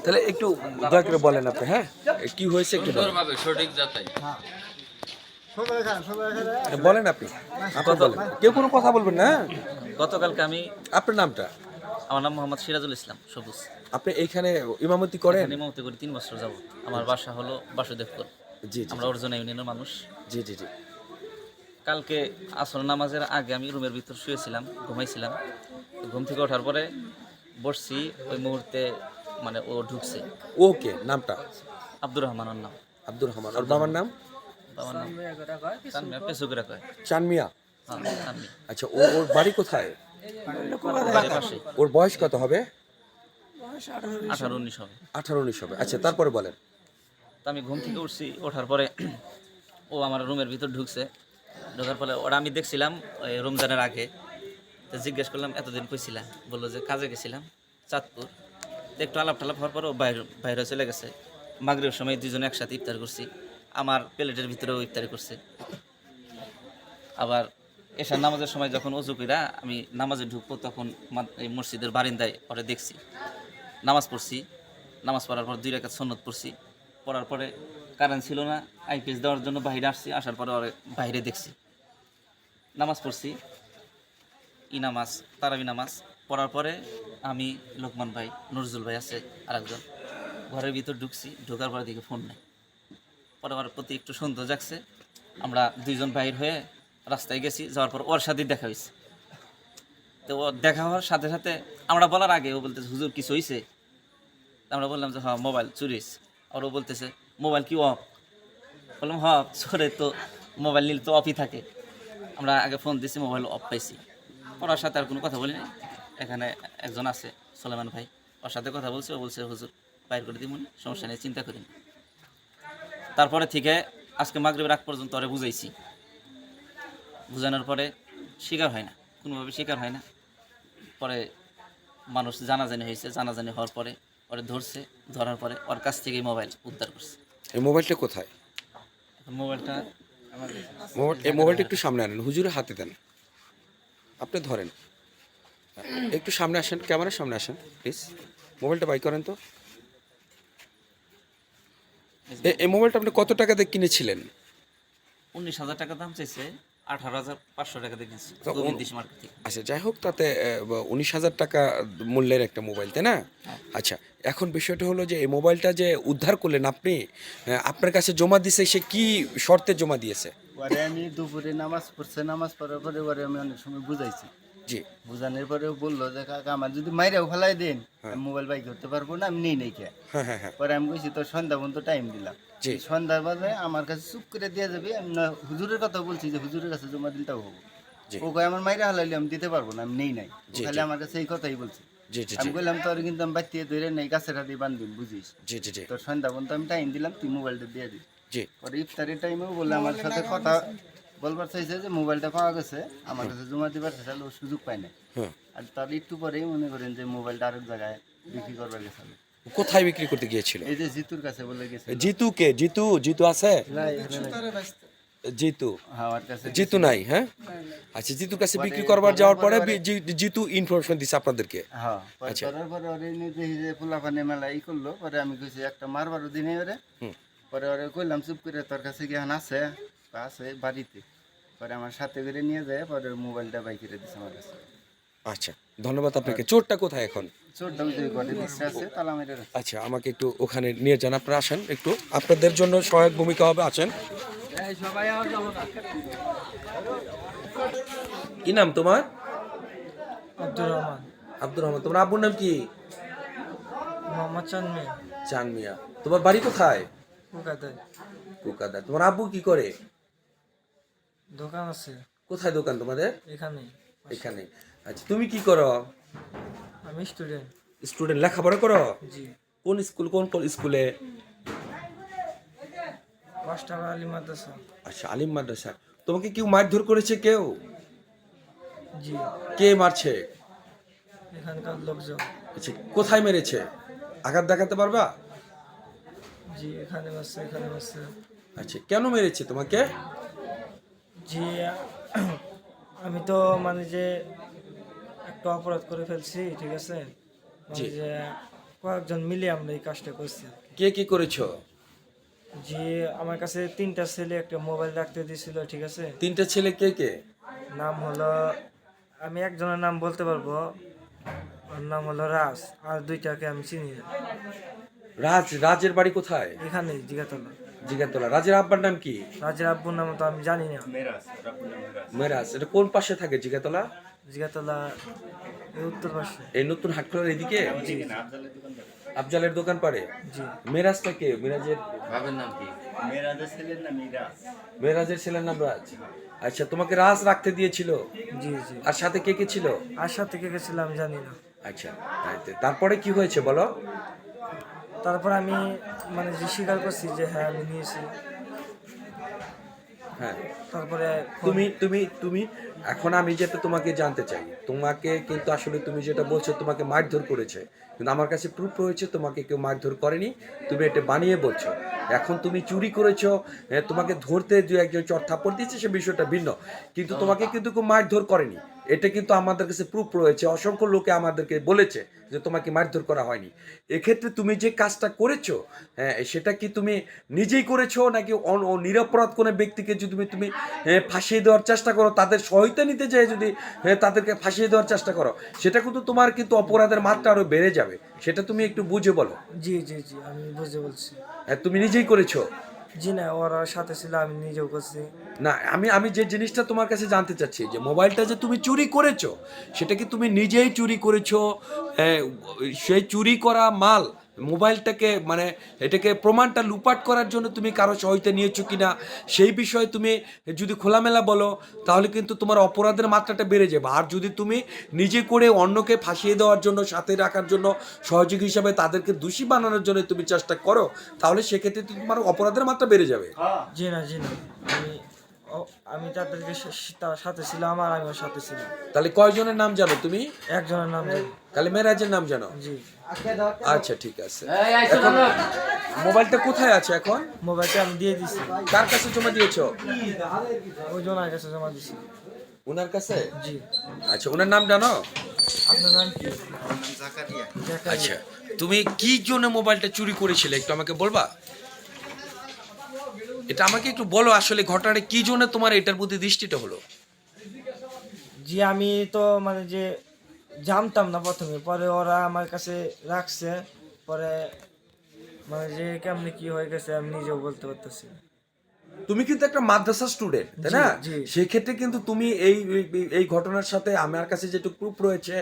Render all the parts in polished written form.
তাহলে একটু দয়া করে বলেন আপনি, হ্যাঁ কি হয়েছে একটু বলেন। সঠিক যাতাই বলেন আপনি, আপনি বলেন, কেউ কোনো কথা বলবেন না, হ্যাঁ? গতকালকে আমি, আপনার নামটা? আমার নাম মোহাম্মদ সিরাজুল ইসলাম সবুজ। আপনি এইখানে ইমামতি করেন? এখানে ইমামতি করি 3 বছর যাবত। আমার বাসা হলো বাসুদেবপুর। জি জি আমরা অর্জুনা ইউনিয়নের মানুষ। জি জি জি। কালকে আসর নামাজের আগে আমি রুমের ভিতর শুয়েছিলাম, ঘুমাইছিলাম। তো ঘুম থেকে ওঠার পরে বসছি, ওই মুহূর্তে মানে ও ঢুকছে। ওকে, নামটা? আব্দুর রহমান ওর নাম। আব্দুর রহমান। আর বাবার নাম? বাবার নাম চানমিয়া, পেসুগরা কয়। চানমিয়া। হ্যাঁ, চানমি। আচ্ছা, ওর বাড়ি কোথায়? বাড়ির পাশেই। ওর বয়স কত হবে? 18-19 হবে। 18-19 হবে। আচ্ছা, তারপরে বলেন। তো আমি ঘুম থেকে উঠছি, ওঠার পরে ও আমার রুমের ভিতর ঢুকছে। ঢোকার পরে ওরা আমি দেখছিলাম ওই রমজানের আগে। তো জিজ্ঞেস করলাম এতদিন কইছিলাম, বললো যে কাজে গেছিলাম চাঁদপুর। তো একটু আলাপ টালাপ হওয়ার পরে ও বাইরে চলে গেছে। মাগরিবের সময় দুজনে একসাথে ইফতার করছি, আমার প্লেটের ভিতরেও ইফতারি করছে। আবার এশার নামাজের সময় যখন অজু কইরা আমি নামাজে ঢুকবো, তখন এই মসজিদের বারিন্দায় পরে দেখছি নামাজ পড়ছি। নামাজ পড়ার পর 2 রাকাত সুন্নত পড়ছি। পড়ার পরে কারেন্ট ছিল না, আইপিএস দেওয়ার জন্য বাইরে আসছি। আসার পরে ওরে বাইরে দেখছি নামাজ পড়ছি, নামাজ, তারাবি নামাজ পড়ার পরে আমি, লোকমান ভাই, নজরুল ভাই আছে আরেকজন, ঘরের ভিতর ঢুকছি। ঢোকার পরে দেখি ফোন নেই। পরে আমার প্রতি একটু সন্দেহ জাগছে। আমরা 2 জন বাইর হয়ে রাস্তায় গেছি। যাওয়ার পর ওর সাথে দেখা হয়েছে। তো ও দেখা হওয়ার সাথে সাথে আমরা বলার আগে ও বলতেছে, হুজুর কিছু হয়েছে? আমরা বললাম যে হ্যাঁ, মোবাইল চুরি হয়েছে। আর ও বলতেছে, মোবাইল কি অফ? বললাম হ্যাঁ, চোরে তো মোবাইল নিলে তো অফই থাকে। আমরা আগে ফোন দিছি, মোবাইল অফ পাইছি। ওর সাথে আর কোনো কথা বলিনি। এখানে একজন আছে সুলেমান ভাই, ওর সাথে কথা বলছে। ও বলছে হুজুর বাইর করে দিমুন, সমস্যা নেই, চিন্তা করিনি। তারপরে থেকে আজকে মাগরিবের আগ পর্যন্ত ওরে বুঝাইছি। বুঝানোর পরে স্বীকার হয় না, কোনোভাবে স্বীকার হয় না। পরে মানুষ জানাজানি হয়েছে, জানাজানি হওয়ার পরে ওরে ধরছে। ধরার পরে ওর কাছ থেকেই মোবাইল উদ্ধার করছে। এই মোবাইলটা কোথায়? মোবাইলটা এই মোবাইলটা একটু সামনে আনেন, হুজুরের হাতে দেন, আপনি ধরেন। একটু সামনে আসেন, ক্যামেরার সামনে আসেন প্লিজ। মোবাইলটা বাই করেন তো। এই মোবাইলটা আপনি কত টাকা দিয়ে কিনেছিলেন? 19,000 টাকা দাম চাইছে, 18,500 টাকা দিয়ে কিনছি তো গোবিন্দিশ মার্কেট থেকে। আচ্ছা, যাই হোক, তাতে 19,000 টাকা মূল্যের একটা মোবাইল, তাই না? আচ্ছা, এখন বিষয়টা হলো যে এই মোবাইলটা যে উদ্ধার করলেন আপনি, আপনার কাছে জমা দিয়েছে, সে কি শর্তে জমা দিয়েছে? পরে আমি দুপুরে নামাজ পড়ছে, নামাজ পড়ার পরে পরে আমি অনেক সময় বুঝাইছি। জি। বুঝানোর পরে বললো যে কাকা আমার যদি মাইরাও ফেলাই দেন, আমি মোবাইল বাই করতে পারবো না, আমি নেই কে। হ্যাঁ হ্যাঁ হ্যাঁ। পরে আমি কইছি তোর সন্ধ্যা পর্যন্ত টাইম দিলাম। জি। সন্ধ্যার বাদে আমার কাছে চুপ করে দিয়ে যাবি। আমি না হুজুরের কথা বলছি যে হুজুরের কাছে জমা দিলটাও হবো। জি। ও কয় আমার মাইরা হালাইলে আমি দিতে পারবো না, আমি নেই নাই। ও জি, খালি জি। আমার কাছে এই কথাই বলছে। জি জি আমি জি বললাম তোর কিন্তু আমি বাতিয়ে ধরে নেই, গাছের হাতে বান্ধিম, বুঝিস। জি জি জি তোর সন্ধ্যা পর্যন্ত আমি টাইম দিলাম, তুই মোবাইলটা দিয়ে দিস। জি। পরে ইফতারের টাইমেও বলে আমার সাথে কথা বলবার চাইছে যে মোবাইলটা পাওয়া গেছে, আমার কাছে জমা দিবার চাইছে, ও সুযোগ পায় না। হ্যাঁ। আর তার একটু পরেই মনে করেন যে মোবাইলটা আরেক জায়গায় বিক্রি করবার গেছে। কোথায় বিক্রি করতে গিয়েছিল? এই যে জিতুর কাছে বলে গেছে। জিতু কে? জিতু, জিতু আছে? জিতু, হ্যাঁ, আমার কাছে জিতু নাই। হ্যাঁ, আচ্ছা, জিতুর কাছে বিক্রি করবার যাওয়ার পরে জিতু ইনফরমেশন দিছে আপনাদেরকে? হ্যাঁ, আচ্ছা। করার পরে ওরে নিয়ে দেখি যে ফুলাফানে মেলা ই করলো। পরে আমি কইছি একটা মারবারও দিনে ওরে। পরে ওরে কইলাম চুপ করে, তোর কাছে কি এখন আছে? আছে বাড়িতে। পরে আমার সাথে করে নিয়ে যায়, পরে মোবাইলটা বাই করে দিছে আমার কাছে। আচ্ছা, ধন্যবাদ আপনাকে। চোরটা কোথায় এখন? চোরটা ওই যে ঘরের ভিতরে আছে, তালা মেরে রাখছে। আচ্ছা, আমাকে একটু ওখানে নিয়ে যান, আপনারা আসেন, একটু আপনাদের জন্য সহায়ক ভূমিকা হবে, আছেন। কি নাম তোমার? আব্দুর রহমান। আব্দুর রহমান। তোমার আব্বুর নাম কি? মোহাম্মদ চানমি। চানমিয়া। তোমার বাড়ি কোথায়? কলকাতায় কলকাতা। তোমার আব্বু কি করে? দোকান আছে কোথায় দোকান তোমাদের? এখানে। এখানে। আচ্ছা, তুমি কি করো? আমি স্টুডেন্ট। স্টুডেন্ট, লেখাপড়া করো? জি। কোন স্কুল, কোন কোন স্কুলে? 5 টাকা আলী মাদ্রাসা। আচ্ছা, আলিম মাদ্রাসা। তোমাকে কেউ মারধর করেছে কেউ? জি। কে মারছে? এখানকার লোকজন। আচ্ছা, কোথায় মেরেছে? আঘাত দেখাতে পারবা? জি, এখানে বসছে, এখানে বসছে। আচ্ছা, কেন মেরেছে তোমাকে? জি, আমি তো মানে যে একটা অপরাধ করে ফেলছি, ঠিক আছে? মানে জি। যে কয়েকজন মিলে আমরা এই কাজটা করছি আর কি। কে কি করেছো? যে আমার কাছে 3টা ছেলে একটা মোবাইল রাখতে দিয়েছিল, ঠিক আছে। 3টা ছেলে কে কে? নাম হলো, আমি একজনের নাম বলতে পারবো, ওর নাম হলো রাজ, আর 2টাকে আমি চিনি না। রাজের বাড়ি কোথায়? এখানে জিগাতলা। জিগাতলা। রাজের আব্বার নাম কি? রাজের আব্বুর নাম তো আমি জানি না। মেরাজ। এটা কোন পাশে থাকে জিগাতলা? জিগাতলা এই উত্তর পাশে। এই নতুন হাটখোলার এদিকে আফজালের দোকান পারে। জি মেরাজটা কে? মেরাজের ভাবের নাম কি? মেরাজের ছেলের নাম রাজ। আচ্ছা, তোমাকে রাজ রাখতে দিয়েছিল, জি জি। আর সাথে কে কে ছিল? আর সাথে কে গেছিলাম জানি না। আচ্ছা, তারপরে কি হয়েছে বলো? তারপর আমি মানে যে স্বীকার করছি যে হ্যাঁ আমি নিয়েছি। হ্যাঁ, তারপরে তুমি তুমি তুমি এখন আমি যেটা তোমাকে জানতে চাই, তোমাকে কিন্তু আসলে তুমি যেটা বলছো তোমাকে মারধর করেছে, কিন্তু আমার কাছে প্রুফ রয়েছে তোমাকে কেউ মারধর করেনি, তুমি এটা বানিয়ে বলছো। এখন তুমি চুরি করেছো, তোমাকে ধরতে দু একজন চর থাপ্পড় দিয়েছে, সে বিষয়টা ভিন্ন, কিন্তু তোমাকে কিন্তু কেউ মারধর করেনি। এটা কিন্তু আমাদের কাছে প্রুফ রয়েছে, অসংখ্য লোকে আমাদেরকে বলেছে যে তোমাকে মারধর করা হয়নি। এক্ষেত্রে তুমি যে কাজটা করেছো, হ্যাঁ, সেটা কি তুমি নিজেই করেছো নাকি নিরপরাধ কোনো ব্যক্তিকে যদি তুমি তুমি ফাঁসিয়ে দেওয়ার চেষ্টা করো, তাদের সহায়তা নিতে চাই যদি তাদেরকে ফাঁসিয়ে দেওয়ার চেষ্টা করো, সেটা কিন্তু তোমার কিন্তু অপরাধের মাত্রা আরো বেড়ে যাবে। সেটা তুমি একটু বুঝে বলো। জি জি জি আমি বুঝে বলছি। তুমি নিজেই করেছো? জি না, ওরা সাথে ছিল, আমি নিজেও করছি। না, আমি আমি যে জিনিসটা তোমার কাছে জানতে চাচ্ছি, যে মোবাইলটা যে তুমি চুরি করেছো, সেটা কি তুমি নিজেই চুরি করেছো? আহ, সেই চুরি করা মাল মোবাইলটাকে মানে এটাকে প্রমাণটা লুপাট করার জন্য তুমি কারো সহায়তা নিয়েছো কিনা, সেই বিষয়ে তুমি যদি খোলামেলা বলো, তাহলে কিন্তু তোমার অপরাধের মাত্রাটা বেড়ে যাবে। আর যদি তুমি নিজে করে অন্যকে ফাঁসিয়ে দেওয়ার জন্য, সাথে রাখার জন্য, সহযোগী হিসাবে তাদেরকে দোষী বানানোর জন্য তুমি চেষ্টা করো, তাহলে সেক্ষেত্রে তো তোমার অপরাধের মাত্রা বেড়ে যাবে। জি না জি না, আমি আমি তাদেরকে তার সাথে ছিলাম আর আমি ওর সাথে ছিলাম। তাহলে কয়জনের নাম জানো তুমি? একজনের নাম জানি। তাহলে মেরাজের নাম জানো? জি। আচ্ছা, ঠিক আছে। এখন মোবাইলটা কোথায় আছে এখন? মোবাইলটা আমি দিয়ে দিছি। কার কাছে জমা দিয়েছো? ওই জনের কাছে জমা দিছি। ওনার কাছে? জি। আচ্ছা, ওনার নাম জানো? আপনার নাম কি? জাকারিয়া। জাকারিয়া। আচ্ছা, তুমি কি জন্য মোবাইলটা চুরি করেছিলে একটু আমাকে বলবা? এটা আমাকে একটু বলো, আসলে ঘটনাটা কি জন্য তোমার এটার প্রতি দৃষ্টিটা হলো? জি আমি তো মানে যে জানতাম না প্রথমে, পরে ওরা আমার কাছে রাখছে, পরে মানে যে কেমনে কি হয়ে গেছে আমি নিজেও বলতে পারতেছি না। তুমি কিন্তু একটা মাদ্রাসা স্টুডেন্ট, তাই না? জি, জি। সেক্ষেত্রে কিন্তু তুমি এই ঘটনার সাথে আমার কাছে যেটুকু প্রুফ রয়েছে,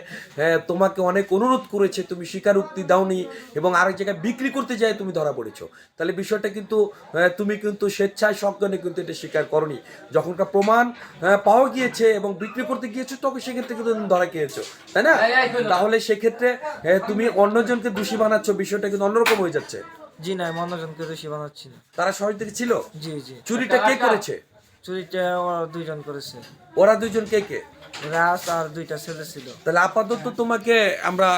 তোমাকে অনেক অনুরোধ করেছে, তুমি স্বীকারোক্তি দাওনি এবং আরেক জায়গায় বিক্রি করতে যায় তুমি ধরা পড়েছো। তাহলে বিষয়টা কিন্তু তুমি কিন্তু স্বেচ্ছায় সজ্ঞানে কিন্তু এটা স্বীকার করনি। যখনকার প্রমাণ পাওয়া গিয়েছে এবং বিক্রি করতে গিয়েছো, তবে সেক্ষেত্রে কিন্তু তুমি ধরা খেয়েছো, তাই না? তাহলে সেক্ষেত্রে তুমি অন্যজনকে দোষী বানাচ্ছ, বিষয়টা কিন্তু অন্যরকম হয়ে যাচ্ছে। জি না, আমি অন্যজনকে দোষী বানাচ্ছি না। তারা সহায়তা ছিল? জি জি। চুরিটা কে করেছে? চুরিটা ওরা 2জন করেছে, ওরা দুইজন কে কে? রাজ আর 2টা ছেলে ছিল। তাহলে আপাতত তোমাকে আমরা